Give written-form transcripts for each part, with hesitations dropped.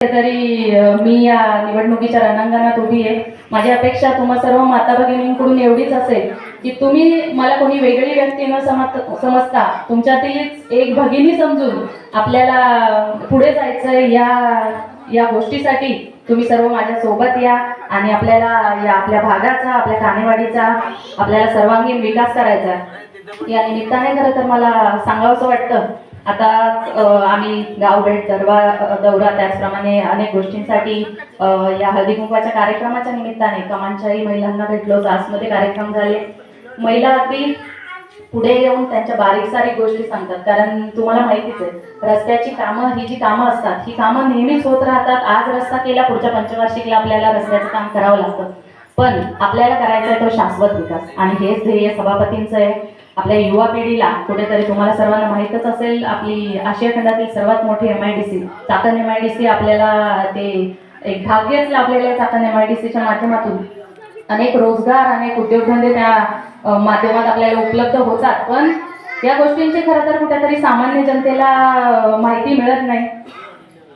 तरी मी या निवडणुकीच्या रणांगणात उभी आहे. माझी अपेक्षा तुम्हा सर्व माता भगिनींकडून एवढीच असेल की तुम्ही मला कोणी वेगळी व्यक्ती न समजता तुमच्यातीलच एक भगिनी समजून आपल्याला पुढे जायचं या गोष्टीसाठी तुम्ही सर्व माझ्या सोबत या आणि आपल्याला या आपल्या भागाचा, आपल्या कानेवाडीचा आपल्याला सर्वांगीण विकास करायचा. या निमित्ताने खरं तर मला सांगावंसं वाटतं, आता आम्ही गावभेट दौरा त्याचप्रमाणे अनेक गोष्टींसाठी या हळदी कुंकवाच्या कार्यक्रमाच्या निमित्ताने कमांच्याही महिलांना भेटलो. आसमध्ये कार्यक्रम झाले. महिला अगदी पुढे येऊन त्यांच्या बारीक सारीक गोष्टी सांगतात. कारण तुम्हाला माहितीच आहे, रस्त्याची कामं ही जी कामं असतात ही कामं नेहमीच होत राहतात. आज रस्ता केला, पुढच्या पंचवार्षिकला आपल्याला रस्त्याचं काम करावं लागतं. पण आपल्याला करायचा आहे तो शाश्वत विकास आणि हेच ध्येय सभापतींचं आहे. आपल्या युवा पिढीला कुठेतरी तुम्हाला सर्वांना माहीतच असेल, आपली आशिया खंडातील सर्वात मोठी MIDC चाकण MIDC आपल्याला ते एक भाग्यच लाभलेलं आहे. चाकण MIDCच्या माध्यमातून अनेक रोजगार, अनेक उद्योगधंदे त्या माध्यमात आपल्याला उपलब्ध होतात. पण या गोष्टींची खरं तर कुठेतरी सामान्य जनतेला माहिती मिळत नाही.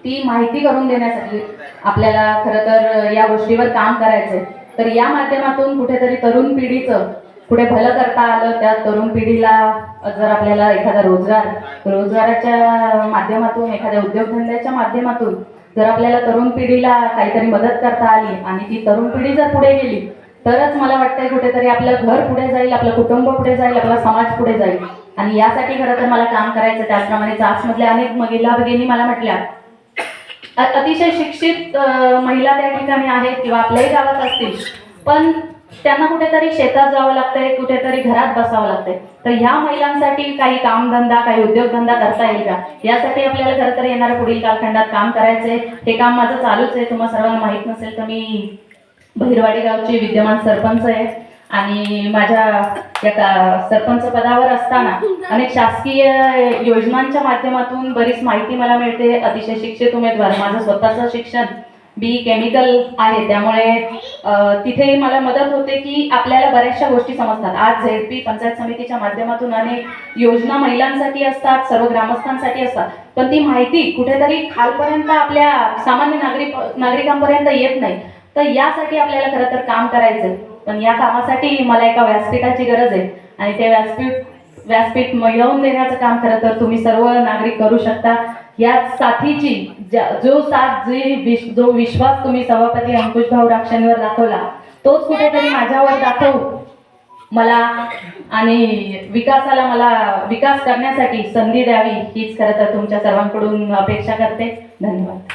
ती माहिती करून देण्यासाठी आपल्याला खरं तर या गोष्टीवर काम करायचंय. तर या माध्यमातून कुठेतरी तरुण पिढीचं पुढे भलं करता आलं. त्या तरुण पिढीला जर आपल्याला एखादा रोजगाराच्या माध्यमातून, एखाद्या उद्योगधंद्याच्या माध्यमातून जर आपल्याला तरुण पिढीला काहीतरी मदत करता आली आणि ती तरुण पिढी जर पुढे गेली तरच मला वाटतंय कुठेतरी आपलं घर पुढे जाईल, आपलं कुटुंब पुढे जाईल, आपला समाज पुढे जाईल. आणि यासाठी खरं तर मला काम करायचं. त्याचप्रमाणे चासमधल्या अनेक महिला भगिनी मला म्हटल्या, अतिशय शिक्षित महिला त्या ठिकाणी आहेत किंवा आपल्याही गावात असतील, पण त्यांना कुठेतरी शेतात जावं लागतंय, कुठेतरी घरात बसावं लागतंय. तर ह्या महिलांसाठी काही कामधंदा, काही उद्योगधंदा करता येईल का, यासाठी आपल्याला खरं तर येणाऱ्या पुढील कालखंडात काम करायचंय. हे काम माझं चालूच आहे. तुम्हाला सर्वांना माहीत नसेल तर मी बहिरवाडी गावची विद्यमान सरपंच आहे आणि माझ्या या सरपंच पदावर असताना अनेक शासकीय योजनांच्या माध्यमातून बरीच माहिती मला मिळते. अतिशय शिक्षित उमेदवार, माझं स्वतःचं शिक्षण BE केमिकल आहे, त्यामुळे तिथे मला मदत होते की आपल्याला बऱ्याचशा गोष्टी समजतात. आज ZP पंचायत समितीच्या माध्यमातून अनेक योजना महिलांसाठी असतात, सर्व ग्रामस्थांसाठी असतात, पण ती माहिती कुठेतरी खालपर्यंत आपल्या सामान्य नागरिकांपर्यंत येत नाही. तर यासाठी आपल्याला खरं तर काम करायचं. पण या कामासाठी मला एका व्यासपीठाची गरज आहे आणि ते व्यासपीठ मिळवून देण्याचं काम खरं तर तुम्ही सर्व नागरिक करू शकता. या साथीची जो विश्वास तुम्ही सभापती अंकुशभाऊ राक्षांवर दाखवला, तोच कुठेतरी माझ्यावर दाखवू मला आणि मला विकास करण्यासाठी संधी द्यावी, हीच खरं तर तुमच्या सर्वांकडून अपेक्षा करते. धन्यवाद.